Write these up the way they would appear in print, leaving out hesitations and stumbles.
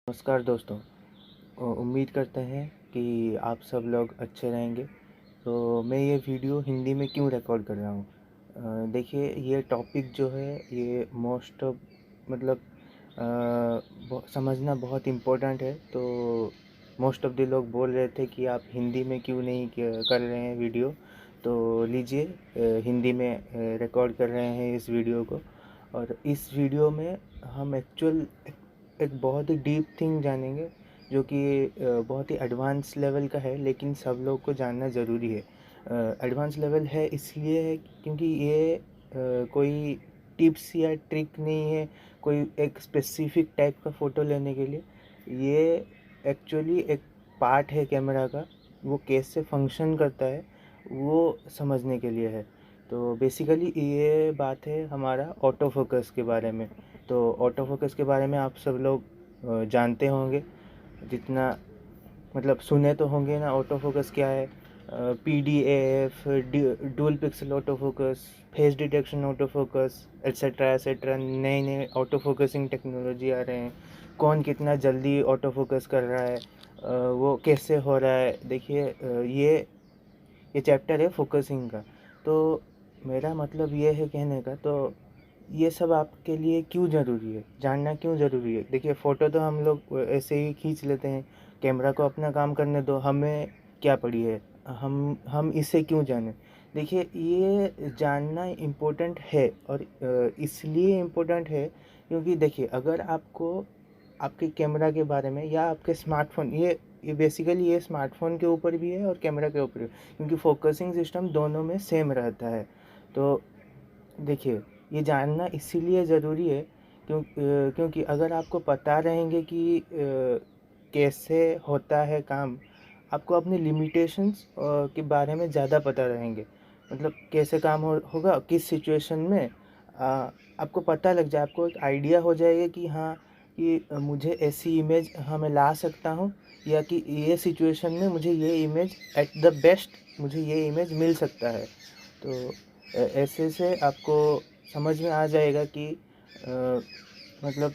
नमस्कार दोस्तों। उम्मीद करते हैं कि आप सब लोग अच्छे रहेंगे। तो मैं ये वीडियो हिंदी में क्यों रिकॉर्ड कर रहा हूँ? देखिए, ये टॉपिक जो है ये मोस्ट ऑफ मतलब समझना बहुत इम्पोर्टेंट है। तो मोस्ट ऑफ द लोग बोल रहे थे कि आप हिंदी में क्यों नहीं कर रहे हैं वीडियो। तो लीजिए, हिंदी में रिकॉर्ड कर रहे हैं इस वीडियो को। और इस वीडियो में हम एक्चुअल एक बहुत ही डीप थिंग जानेंगे, जो कि बहुत ही एडवांस लेवल का है, लेकिन सब लोग को जानना ज़रूरी है। एडवांस लेवल है इसलिए है क्योंकि ये कोई टिप्स या ट्रिक नहीं है कोई एक स्पेसिफिक टाइप का फ़ोटो लेने के लिए। ये एक्चुअली एक पार्ट है कैमरा का, वो कैसे फंक्शन करता है वो समझने के लिए है। तो बेसिकली ये बात है हमारा ऑटो फोकस के बारे में। तो ऑटो फोकस के बारे में आप सब लोग जानते होंगे, जितना मतलब सुने तो होंगे ना। ऑटो फोकस क्या है? PDAF, dual pixel auto focus, face detection auto focus, etcetera etcetera. नए नए ऑटो फोकसिंग टेक्नोलॉजी आ रहे हैं। कौन कितना जल्दी ऑटो फोकस कर रहा है, वो कैसे हो रहा है। देखिए, ये चैप्टर है फोकसिंग का। तो मेरा मतलब ये है कहने का, तो ये सब आपके लिए क्यों ज़रूरी है, जानना क्यों ज़रूरी है। देखिए, फ़ोटो तो हम लोग ऐसे ही खींच लेते हैं, कैमरा को अपना काम करने दो, हमें क्या पड़ी है, हम इसे क्यों जानें। देखिए, ये जानना इम्पोर्टेंट है, और इसलिए इम्पोर्टेंट है क्योंकि देखिए, अगर आपको आपके कैमरा के बारे में या आपके स्मार्टफोन, ये बेसिकली ये स्मार्टफोन के ऊपर भी है और कैमरा के ऊपर भी, क्योंकि फोकसिंग सिस्टम दोनों में सेम रहता है। तो देखिए, ये जानना इसीलिए ज़रूरी है क्योंकि अगर आपको पता रहेंगे कि कैसे होता है काम, आपको अपनी लिमिटेशंस के बारे में ज़्यादा पता रहेंगे। मतलब कैसे काम होगा किस सिचुएशन में, आपको पता लग जाए, आपको एक आइडिया हो जाएगा कि हाँ, कि मुझे ऐसी इमेज मैं ला सकता हूँ, या कि ये सिचुएशन में मुझे ये इमेज एट द बेस्ट मुझे ये इमेज मिल सकता है। तो ऐसे से आपको समझ में आ जाएगा कि मतलब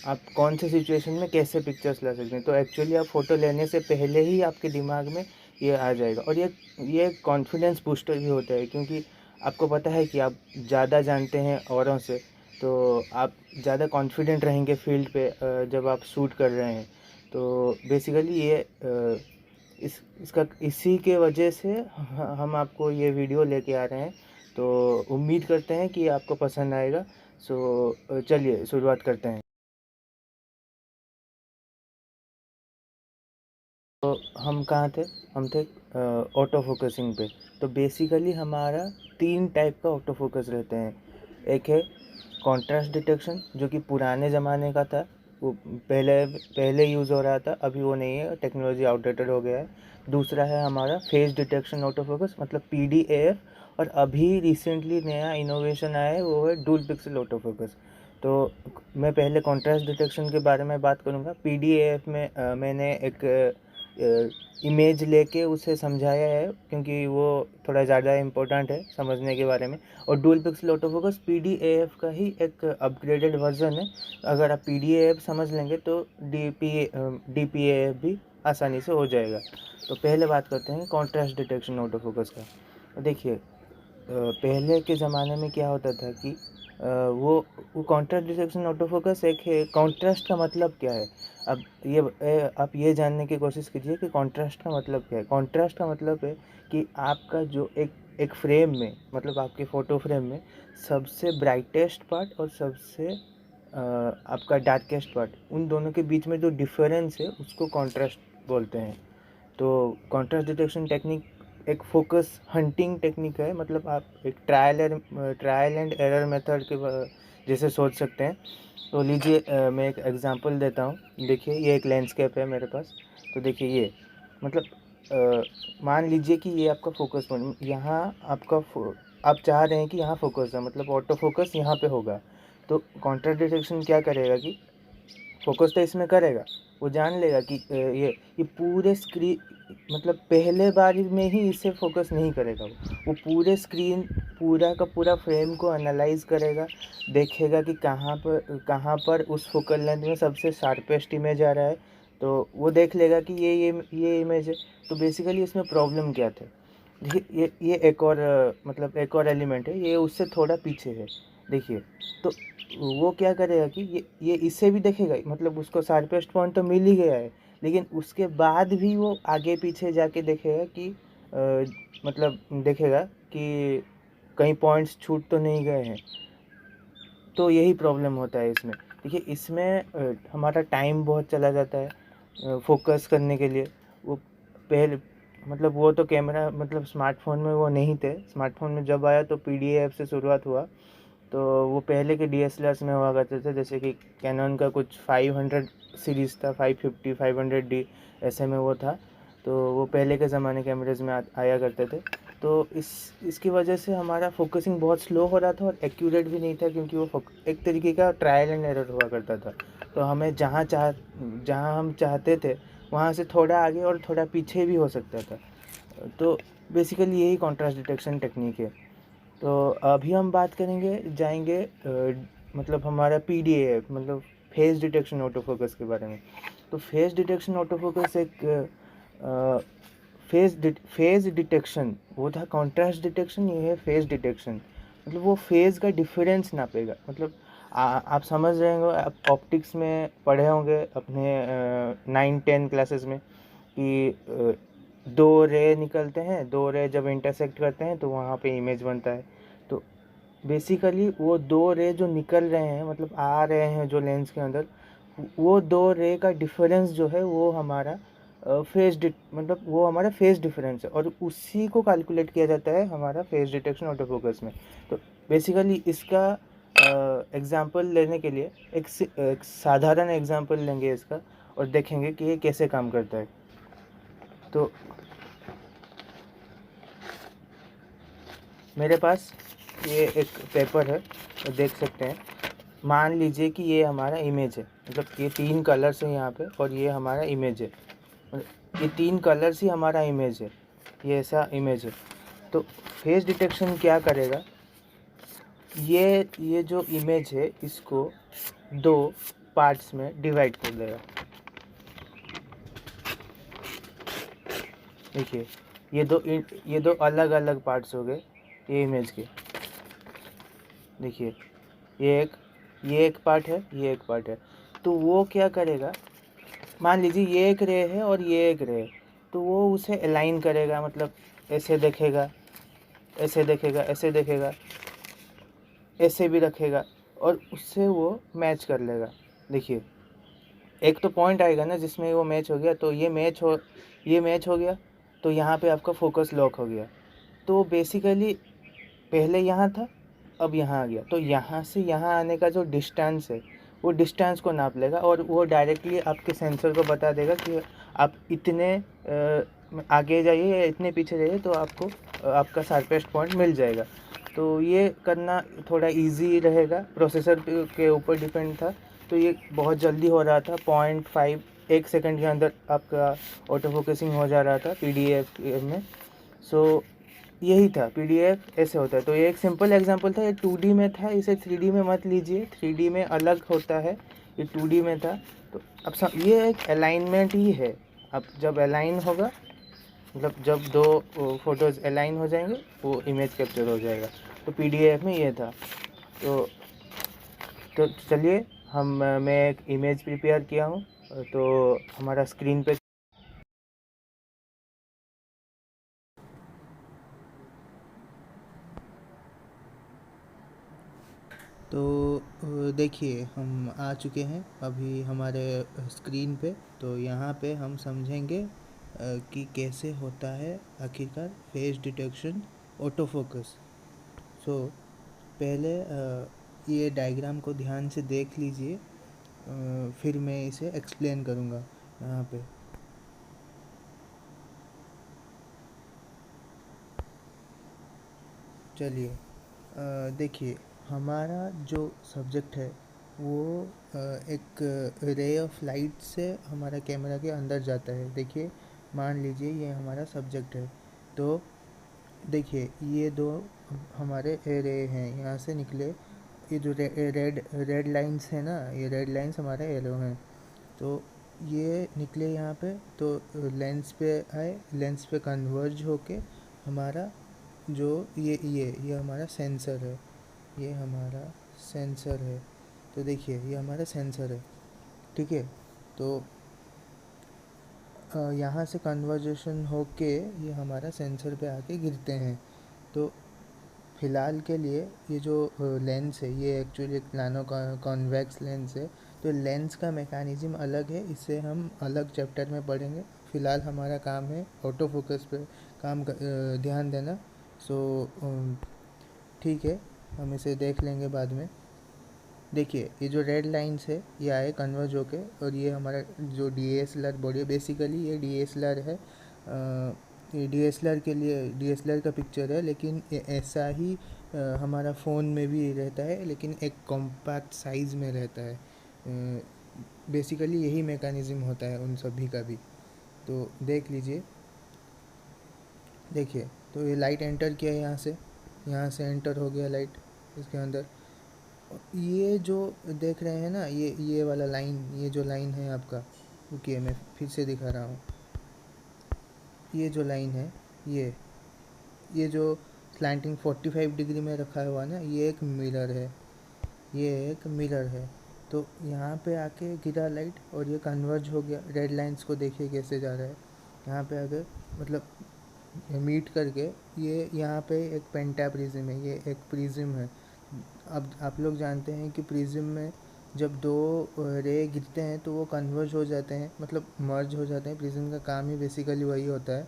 आप कौन से सिचुएशन में कैसे पिक्चर्स ला सकते हैं। तो एक्चुअली आप फ़ोटो लेने से पहले ही आपके दिमाग में ये आ जाएगा। और ये कॉन्फिडेंस बूस्टर भी होता है, क्योंकि आपको पता है कि आप ज़्यादा जानते हैं औरों से। तो आप ज़्यादा कॉन्फिडेंट रहेंगे फील्ड पे जब आप शूट कर रहे हैं। तो बेसिकली ये इसका इसी के वजह से हम आपको ये वीडियो लेके आ रहे हैं। तो उम्मीद करते हैं कि आपको पसंद आएगा। सो चलिए शुरुआत करते हैं। तो हम कहाँ थे? हम थे ऑटो फोकसिंग पे। तो बेसिकली हमारा 3 टाइप का ऑटो फोकस रहते हैं। एक है कॉन्ट्रास्ट डिटेक्शन, जो कि पुराने ज़माने का था, वो पहले पहले यूज़ हो रहा था, अभी वो नहीं है, टेक्नोलॉजी आउटडेटेड हो गया है। दूसरा है हमारा फेस डिटेक्शन ऑटो फोकस, मतलब PDAF। और अभी रिसेंटली नया इनोवेशन आया है, वो है डुअल पिक्सल ऑटो फोकस। तो मैं पहले कॉन्ट्रास्ट डिटेक्शन के बारे में बात करूँगा। PDAF में मैंने एक इमेज लेके उसे समझाया है, क्योंकि वो थोड़ा ज़्यादा इम्पोर्टेंट है समझने के बारे में। और dual pixel auto focus PDAF का ही एक अपग्रेडेड वर्जन है। अगर आप PDAF समझ लेंगे तो DPAF भी आसानी से हो जाएगा। तो पहले बात करते हैं कॉन्ट्रास्ट डिटेक्शन ऑटो फोकस का। देखिए, पहले के ज़माने में क्या होता था कि वो कॉन्ट्रास्ट डिटेक्शन ऑटो फोकस एक है। कॉन्ट्रास्ट का मतलब क्या है? अब आप ये जानने की कोशिश कीजिए कि कॉन्ट्रास्ट का मतलब क्या है। कॉन्ट्रास्ट का मतलब है कि आपका जो एक फ्रेम में, मतलब आपके फ़ोटो फ्रेम में सबसे ब्राइटेस्ट पार्ट और सबसे आपका डार्केस्ट पार्ट, उन दोनों के बीच में जो डिफरेंस है उसको कॉन्ट्रास्ट बोलते हैं। तो कॉन्ट्रास्ट डिटेक्शन टेक्निक एक फोकस हंटिंग टेक्निक है। मतलब आप एक ट्रायल एंड एरर मेथड के जैसे सोच सकते हैं। तो लीजिए, मैं एक एग्जांपल देता हूँ। देखिए, ये एक लैंडस्केप है मेरे पास। तो देखिए, ये मतलब मान लीजिए कि ये आपका फोकस पॉइंट यहाँ आप चाह रहे हैं कि यहाँ फोकस है, मतलब ऑटो फोकस यहाँ पे होगा। तो कॉन्ट्रास्ट डिटेक्शन क्या करेगा कि फोकस तो इसमें करेगा, वो जान लेगा कि ये पूरे स्क्रीन, मतलब पहले बार में ही इसे फोकस नहीं करेगा। वो पूरे स्क्रीन पूरा का पूरा फ्रेम को एनालाइज करेगा, देखेगा कि कहाँ पर उस फोकल लेंथ में सबसे शार्पेस्ट इमेज आ रहा है, तो वो देख लेगा कि ये इमेज है। तो बेसिकली इसमें प्रॉब्लम क्या था, ये एक और मतलब एक और एलिमेंट है, ये उससे थोड़ा पीछे है। देखिए, तो वो क्या करेगा कि ये इससे भी देखेगा, मतलब उसको शार्पेस्ट पॉइंट तो मिल ही गया है, लेकिन उसके बाद भी वो आगे पीछे जाके देखेगा कि मतलब देखेगा कि कहीं पॉइंट्स छूट तो नहीं गए हैं। तो यही प्रॉब्लम होता है इसमें। देखिए, इसमें हमारा टाइम बहुत चला जाता है फोकस करने के लिए। वो पहले मतलब वो तो कैमरा मतलब स्मार्टफोन में वो नहीं थे। स्मार्टफोन में जब आया तो पीडीएफ से शुरुआत हुआ। तो वो पहले के डीएसएलआर्स में हुआ करते थे, जैसे कि कैनन का कुछ 500 सीरीज़ था, 550 500D ऐसे में वो था। तो वो पहले के ज़माने कैमरेज में आया करते थे। तो इसकी वजह से हमारा फोकसिंग बहुत स्लो हो रहा था और एक्यूरेट भी नहीं था, क्योंकि वो एक तरीके का ट्रायल एंड एरर हुआ करता था। तो हमें जहाँ हम चाहते थे वहाँ से थोड़ा आगे और थोड़ा पीछे भी हो सकता था। तो बेसिकली यही कॉन्ट्रास्ट डिटेक्शन टेक्निक है। तो अभी हम बात करेंगे जाएंगे मतलब हमारा पीडीएफ मतलब फेस डिटेक्शन ऑटो फोकस के बारे में। तो फेस डिटेक्शन ऑटो फोकस एक फेस डिटेक्शन वो था, कॉन्ट्रास्ट डिटेक्शन ये है फेस डिटेक्शन। मतलब वो फेस का डिफरेंस नापेगा। मतलब आप समझ रहे होंगे, आप ऑप्टिक्स में पढ़े होंगे अपने 9-10 क्लासेस में कि दो रे निकलते हैं, दो रे जब इंटरसेक्ट करते हैं तो वहाँ पे इमेज बनता है। तो बेसिकली वो दो रे जो निकल रहे हैं मतलब आ रहे हैं जो लेंस के अंदर, वो दो रे का डिफरेंस जो है वो हमारा मतलब वो हमारा फेस डिफरेंस है, और उसी को कैलकुलेट किया जाता है हमारा फेस डिटेक्शन ऑटो फोकस में। तो बेसिकली इसका एग्जांपल लेने के लिए एक साधारण एग्जांपल लेंगे इसका, और देखेंगे कि ये कैसे काम करता है। तो मेरे पास ये एक पेपर है, तो देख सकते हैं। मान लीजिए कि ये हमारा इमेज है, मतलब ये 3 कलर्स हैं यहाँ पे, और ये हमारा इमेज है। ये 3 कलर्स ही हमारा इमेज है, ये ऐसा इमेज है। तो फेस डिटेक्शन क्या करेगा, ये जो इमेज है इसको 2 पार्ट्स में डिवाइड कर देगा। देखिए, ये दो अलग अलग पार्ट्स हो गए ये इमेज के। देखिए, ये एक पार्ट है, ये एक पार्ट है। तो वो क्या करेगा, मान लीजिए ये एक रे है और ये एक रे है, तो वो उसे अलाइन करेगा। मतलब ऐसे देखेगा, ऐसे देखेगा, ऐसे देखेगा, ऐसे भी रखेगा, और उससे वो मैच कर लेगा। देखिए, एक तो पॉइंट आएगा ना जिसमें वो मैच हो गया, तो ये मैच हो गया, तो यहाँ पे आपका फोकस लॉक हो गया। तो बेसिकली पहले यहाँ था, अब यहाँ आ गया, तो यहाँ से यहाँ आने का जो डिस्टेंस है वो डिस्टेंस को नाप लेगा, और वो डायरेक्टली आपके सेंसर को बता देगा कि आप इतने आगे जाइए या इतने पीछे जाइए, तो आपको आपका शार्पेस्ट पॉइंट मिल जाएगा। तो ये करना थोड़ा इजी रहेगा, प्रोसेसर के ऊपर डिपेंड था। तो ये बहुत जल्दी हो रहा था, 0.5 1 सेकंड के अंदर आपका ऑटो फोकसिंग हो जा रहा था पीडीएफ में। सो यही था, पीडीएफ ऐसे होता है। तो ये एक सिंपल एग्जांपल था, ये 2D में था, इसे 3D में मत लीजिए, 3D में अलग होता है, ये 2D में था। तो अब ये एक अलाइनमेंट ही है। अब जब अलाइन होगा, मतलब जब दो फोटोज़ अलाइन हो जाएंगे, वो इमेज कैप्चर हो जाएगा। तो पीडीएफ में ये था। तो चलिए, मैं एक इमेज प्रिपेयर किया हूँ, तो हमारा स्क्रीन पे तो देखिए, हम आ चुके हैं अभी हमारे स्क्रीन पे। तो यहाँ पे हम समझेंगे कि कैसे होता है आखिरकार फेस डिटेक्शन ऑटो फोकस। सो पहले ये डायग्राम को ध्यान से देख लीजिए, फिर मैं इसे एक्सप्लेन करूँगा यहाँ पे। चलिए, देखिए, हमारा जो सब्जेक्ट है वो एक रे ऑफ लाइट से हमारा कैमरा के अंदर जाता है। देखिए, मान लीजिए ये हमारा सब्जेक्ट है। तो देखिए, ये दो हमारे रे हैं यहाँ से निकले, ये जो रेड रेड लाइंस है ना, ये रेड लाइंस हमारे एरो हैं। तो ये निकले यहाँ पे, तो लेंस पे आए, लेंस पे कन्वर्ज होके हमारा जो ये हमारा सेंसर है, ये हमारा सेंसर है। तो देखिए ये हमारा सेंसर है, ठीक है। तो यहाँ से कन्वर्जेशन होके ये हमारा सेंसर पे आके गिरते हैं। तो फ़िलहाल के लिए ये जो लेंस है, ये एक्चुअली एक नानो कॉन्वेक्स लेंस है। तो लेंस का मैकेनिज्म अलग है, इसे हम अलग चैप्टर में पढ़ेंगे। फ़िलहाल हमारा काम है ऑटो फोकस पे ध्यान देना। सो ठीक है, हम इसे देख लेंगे बाद में। देखिए ये जो रेड लाइंस है ये आए कन्वर्ज होके, और ये हमारा जो DSLR बॉडी है, बेसिकली ये DSLR है। ये DSLR के लिए DSLR का पिक्चर है, लेकिन ये ऐसा ही हमारा फ़ोन में भी रहता है, लेकिन एक कॉम्पैक्ट साइज़ में रहता है। बेसिकली यही मैकेनिज़्म होता है उन सभी का भी। तो देख लीजिए, देखिए तो ये लाइट एंटर किया यहाँ से एंटर हो गया लाइट इसके अंदर। ये जो देख रहे हैं ना, ये वाला लाइन, ये जो लाइन है आपका, रुकिए मैं फिर से दिखा रहा हूँ। ये जो लाइन है, ये जो स्लैंटिंग 45 डिग्री में रखा हुआ ना, ये एक मिरर है, ये एक मिरर है। तो यहाँ पे आके गिरा लाइट और ये कन्वर्ज हो गया। रेड लाइंस को देखिए कैसे जा रहा है, यहाँ पे आके मतलब मीट करके ये यहाँ पे एक पेंटा प्रिज्म है, ये एक प्रिज्म है। अब आप लोग जानते हैं कि प्रिज्म में जब दो रे गिरते हैं तो वो कन्वर्ज हो जाते हैं, मतलब मर्ज हो जाते हैं। प्रिज्म का काम ही बेसिकली वही होता है।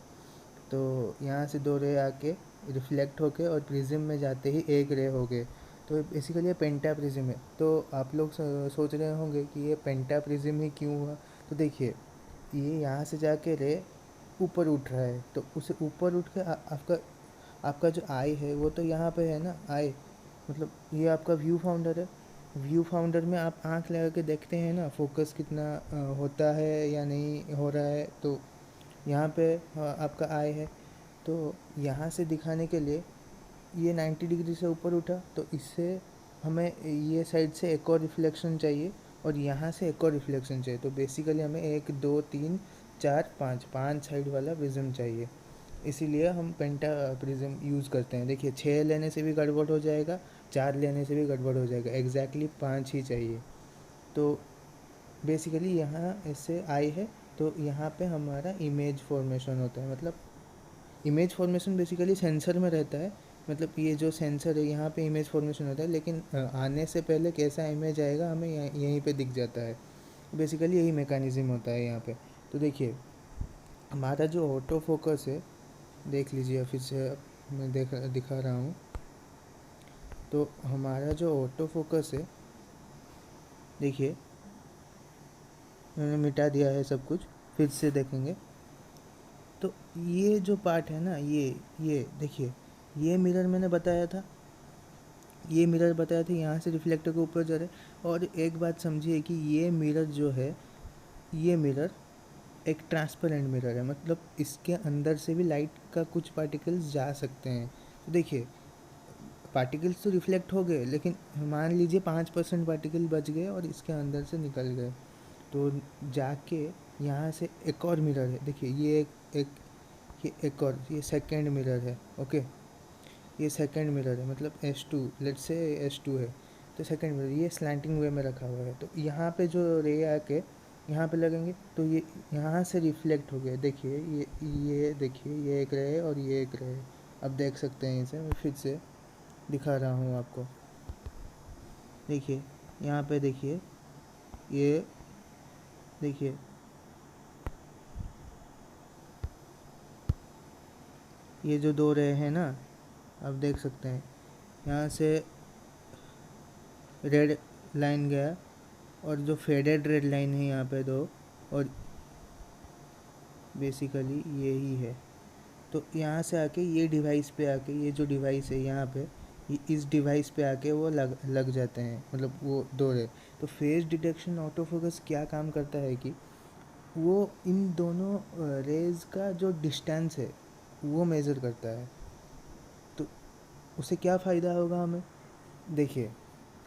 तो यहाँ से दो रे आके रिफ्लेक्ट होके और प्रिज्म में जाते ही एक रे हो गए। तो बेसिकली ये पेंटा प्रिज्म है। तो आप लोग सोच रहे होंगे कि ये पेंटा प्रिज्म ही क्यों हुआ। तो देखिए ये यहाँ से जाके रे ऊपर उठ रहा है, तो उसे ऊपर उठ के आपका आपका जो आई है वो तो यहाँ पे है ना, आई मतलब ये आपका व्यू फाउंडर है। व्यू फाउंडर में आप आँख लगा के देखते हैं ना फोकस कितना होता है या नहीं हो रहा है। तो यहाँ पे आपका आई है, तो यहाँ से दिखाने के लिए ये 90 डिग्री से ऊपर उठा, तो इससे हमें ये साइड से एक और रिफ्लेक्शन चाहिए और यहाँ से एक और रिफ्लेक्शन चाहिए। तो बेसिकली हमें 1 2 3 4 5 साइड वाला प्रिज्म चाहिए, इसीलिए हम पेंटा प्रिज्म यूज़ करते हैं। देखिए 6 लेने से भी गड़बड़ हो जाएगा, 4 लेने से भी गड़बड़ हो जाएगा, एग्जैक्टली 5 ही चाहिए। तो बेसिकली यहाँ इससे आई है, तो यहाँ पे हमारा इमेज फॉर्मेशन होता है। मतलब इमेज फॉर्मेशन बेसिकली सेंसर में रहता है, मतलब ये जो सेंसर है यहाँ पे इमेज फॉर्मेशन होता है, लेकिन आने से पहले कैसा इमेज आएगा हमें यहीं पे दिख जाता है। बेसिकली यही मैकेनिज़्म होता है यहाँ पे। तो देखिए हमारा जो ऑटो फोकस है, देख लीजिए फिर से मैं दिखा रहा हूँ। तो हमारा जो ऑटो फोकस है, देखिए मैंने मिटा दिया है सब कुछ, फिर से देखेंगे। तो ये जो पार्ट है ना, ये देखिए, ये मिरर मैंने बताया था, ये मिरर बताया था यहाँ से रिफ्लेक्टर के ऊपर जा रहा है। और एक बात समझिए कि ये मिरर जो है, ये मिरर एक ट्रांसपेरेंट मिरर है, मतलब इसके अंदर से भी लाइट का कुछ पार्टिकल्स जा सकते हैं। तो देखिए पार्टिकल्स तो रिफ्लेक्ट हो गए, लेकिन मान लीजिए 5% पार्टिकल बच गए और इसके अंदर से निकल गए। तो जाके यहाँ से एक और मिरर है, देखिए ये एक और ये सेकेंड मिरर है। ओके, ये सेकेंड मिरर है, मतलब S2, लेट्स से S2 है। तो सेकेंड मिरर ये स्लैंटिंग वे में रखा हुआ है। तो यहाँ पे जो रे आके यहाँ पे लगेंगे तो ये यहाँ से रिफ्लेक्ट हो गए। देखिए ये देखिए ये एक रे है और ये एक रे है। अब देख सकते हैं इसे, मैं फिर से दिखा रहा हूँ आपको। देखिए यहाँ पे देखिए, ये देखिए ये जो दो रे हैं ना, आप देख सकते हैं यहाँ से रेड लाइन गया और जो फेडेड रेड लाइन है यहाँ पे दो, और बेसिकली यही है। तो यहाँ से आके ये डिवाइस पे आके, ये जो डिवाइस है यहाँ पे, ये इस डिवाइस पे आके वो लग जाते हैं, मतलब वो दो रे। तो फेस डिटेक्शन ऑटो फोकस क्या काम करता है कि वो इन दोनों रेज का जो डिस्टेंस है वो मेज़र करता है। तो उससे क्या फ़ायदा होगा हमें? देखिए,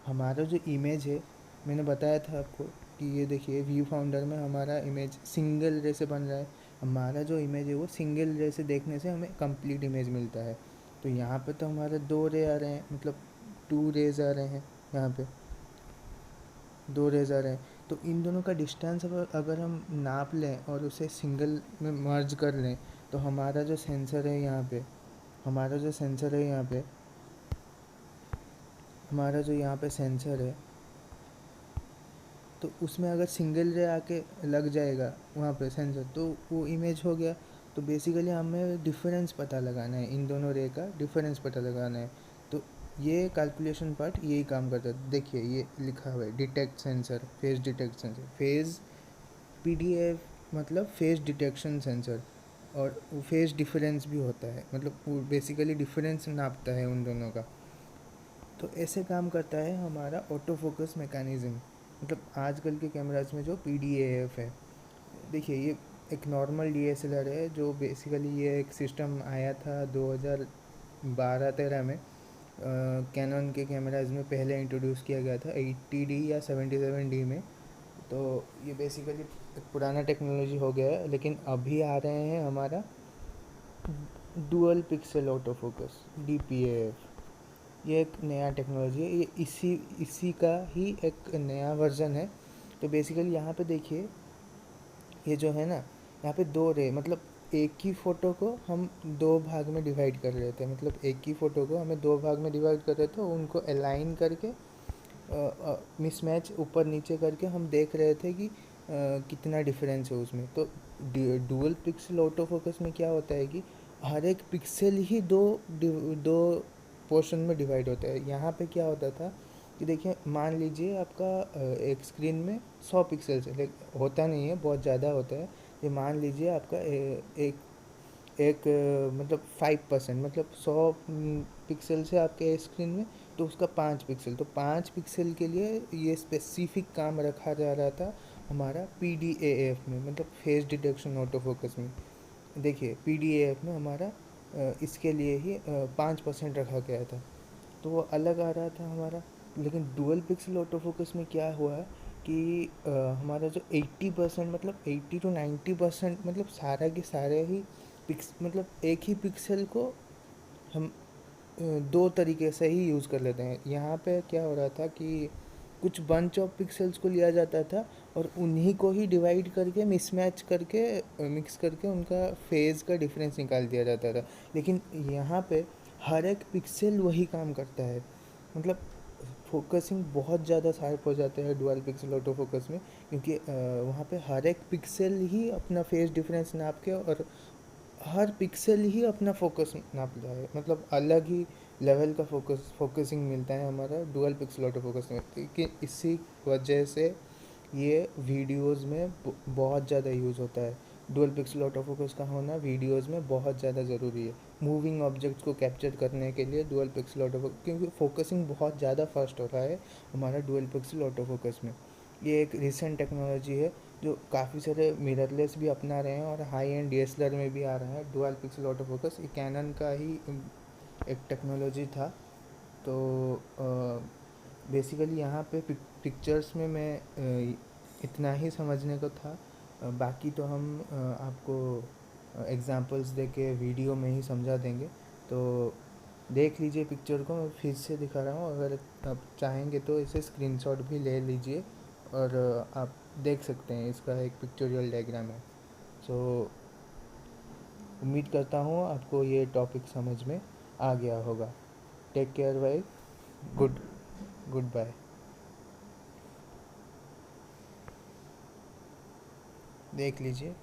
हमारा जो इमेज है, मैंने बताया था आपको कि ये देखिए व्यू फाउंडर में हमारा इमेज सिंगल रे से बन रहा है। हमारा जो इमेज है वो सिंगल रे से देखने से हमें कंप्लीट इमेज मिलता है। तो यहाँ पे तो हमारे 2 रे आ रहे हैं, मतलब 2 रेज आ रहे हैं, यहाँ पे 2 रेज आ रहे हैं। तो इन दोनों का डिस्टेंस अगर हम नाप लें और उसे सिंगल में मर्ज कर लें, तो हमारा जो सेंसर है यहाँ पे, हमारा जो सेंसर है यहाँ पे, हमारा जो यहाँ पे सेंसर है, तो उसमें अगर सिंगल रे आके लग जाएगा वहाँ पे सेंसर, तो वो इमेज हो गया। तो बेसिकली हमें डिफरेंस पता लगाना है, इन दोनों रे का डिफरेंस पता लगाना है। तो ये कैलकुलेशन पार्ट यही काम करता है। देखिए ये लिखा हुआ है detect sensor, face detect sensor, face PDF मतलब फेस डिटेक्शन सेंसर, और फेस डिफरेंस भी होता है, मतलब वो बेसिकली डिफरेंस नापता है उन दोनों का। तो ऐसे काम करता है हमारा ऑटो फोकस मैकेनिज़्म। मतलब आजकल के कैमराज में जो PDAF है, देखिए ये एक नॉर्मल DSLR है, जो बेसिकली ये एक सिस्टम आया था 2012-13 में। कैनन के कैमराज में पहले इंट्रोड्यूस किया गया था 80D या 77D में। तो ये बेसिकली एक पुराना टेक्नोलॉजी हो गया है, लेकिन अभी आ रहे हैं हमारा dual pixel auto focus, DPAF। ये एक नया टेक्नोलॉजी है, ये इसी का ही एक नया वर्जन है। तो बेसिकली यहाँ पे देखिए, ये जो है ना, यहाँ पे 2 रे, मतलब एक ही फ़ोटो को हम 2 भाग में डिवाइड कर रहे थे, मतलब एक ही फ़ोटो को हमें 2 भाग में डिवाइड कर रहे थे, उनको अलाइन करके मिसमैच ऊपर नीचे करके हम देख रहे थे कि कितना डिफरेंस है उसमें। तो डुअल पिक्सल ऑटो फोकस में क्या होता है कि हर एक पिक्सल ही दो पोर्शन में डिवाइड होता है। यहाँ पे क्या होता था कि देखिए, मान लीजिए आपका एक स्क्रीन में 100 पिक्सल्स है, होता नहीं है, बहुत ज़्यादा होता है। ये मान लीजिए आपका एक मतलब 5%, मतलब 100 पिक्सल से आपके स्क्रीन में, तो उसका 5 पिक्सल, तो 5 पिक्सल के लिए ये स्पेसिफिक काम रखा जा रहा था हमारा PDAF में, मतलब फेस डिटेक्शन ऑटो फोकस में। देखिए PDAF में हमारा इसके लिए ही 5% रखा गया था, तो वो अलग आ रहा था हमारा। लेकिन डुअल पिक्सल ऑटो फोकस में क्या हुआ है कि हमारा जो 80%, मतलब 80 to 90%, मतलब सारा के सारे ही मतलब एक ही पिक्सल को हम 2 तरीके से ही यूज़ कर लेते हैं। यहाँ पे क्या हो रहा था कि कुछ बंच ऑफ पिक्सल्स को लिया जाता था और उन्हीं को ही डिवाइड करके मिसमैच करके मिक्स करके उनका फेज़ का डिफरेंस निकाल दिया जाता था। लेकिन यहाँ पे हर एक पिक्सल वही काम करता है, मतलब फोकसिंग बहुत ज़्यादा शार्प हो जाता है डुअल पिक्सल ऑटो फोकस में, क्योंकि वहाँ पे हर एक पिक्सल ही अपना फेस डिफरेंस नाप के, और हर पिक्सल ही अपना फोकस नापता है, मतलब अलग ही लेवल का फोकसिंग मिलता है हमारा डुअल पिक्सल ऑटो फोकस में। कि इसी वजह से ये वीडियोस में बहुत ज़्यादा यूज़ होता है। डुअल पिक्सल ऑटो फोकस का होना वीडियोस में बहुत ज़्यादा ज़रूरी है, मूविंग ऑब्जेक्ट्स को कैप्चर करने के लिए डुअल पिक्सल ऑटो फोकस, क्योंकि फोकसिंग बहुत ज़्यादा फास्ट हो रहा है हमारा डुअल पिक्सल ऑटो फोकस में। ये एक रिसेंट टेक्नोलॉजी है जो काफ़ी सारे मिररलेस भी अपना रहे हैं, और हाई एंड DSLR में भी आ रहा है डुअल पिक्सल ऑटो फोकस। ये कैनन का ही एक टेक्नोलॉजी था। तो बेसिकली यहाँ पे पिक्चर्स में मैं इतना ही समझने को था। बाकी तो हम आपको एग्जांपल्स दे के वीडियो में ही समझा देंगे। तो देख लीजिए पिक्चर को, मैं फिर से दिखा रहा हूँ, अगर आप चाहेंगे तो इसे स्क्रीनशॉट भी ले लीजिए और आप देख सकते हैं, इसका एक पिक्चोरियल डायग्राम है। सो उम्मीद करता हूँ आपको ये टॉपिक समझ में आ गया होगा। टेक केयर भाई, गुड बाय। देख लीजिए।